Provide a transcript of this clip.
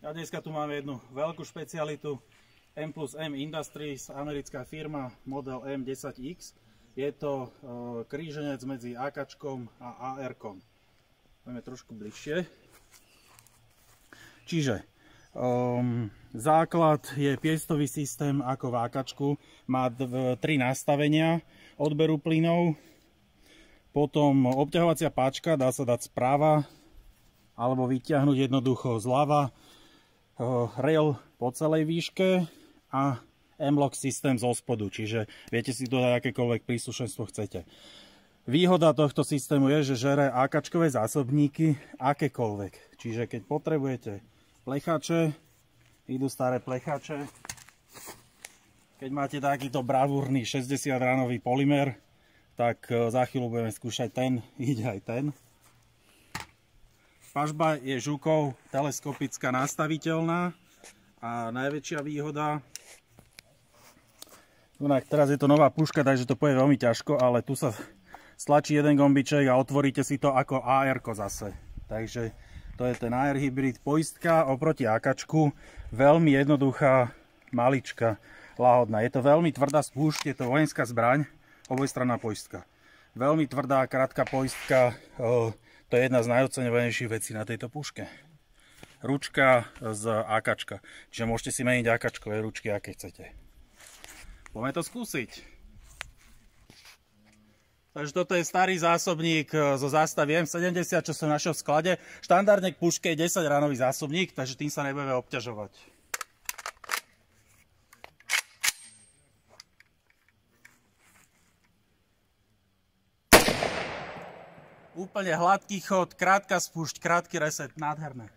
A dneska tu máme jednu veľkú špecialitu M+M Industries, americká firma, model M10X. Je to kríženec medzi AKčkom a AR-kom. Poďme trošku bližšie. Čiže základ je piestový systém ako v AKčku. Má 3 nastavenia odberu plynov. Potom obťahovacia páčka, dá sa dať správa alebo vyťahnuť jednoducho zľava. Rail po celej výške a M-Lock systém zo spodu, čiže viete si dodať akékoľvek príslušenstvo chcete. Výhoda tohto systému je, že žere AKčkové zásobníky akékoľvek. Čiže keď potrebujete plechače, idú staré plechače. Keď máte takýto bravúrny 60-ranový polymer, tak za chvíľu budeme skúšať ten, ide aj ten. Pažba je žukou teleskopická nastaviteľná a najväčšia výhoda, teraz je to nová puška, takže to pôjde veľmi ťažko, ale tu sa stlačí jeden gombiček a otvoríte si to ako AR-ko zase. Takže to je ten AR hybrid, poistka oproti AKčku, veľmi jednoduchá, malička, lahodná. Je to veľmi tvrdá spúšť, je to vojenská zbraň, obojstranná poistka. Veľmi tvrdá, krátka poistka. To je jedna z najoceňovanejších vecí na tejto puške. Ručka z AKčka. Čiže môžete si meniť AKčkové ručky, aké chcete. Poďme to skúsiť. Takže toto je starý zásobník zo zástavy M70, čo som našiel v sklade. Štandardne k puške je 10-ranový zásobník, takže tým sa nebudeme obťažovať. Úplne hladký chod, krátka spúšť, krátky reset, nádherné.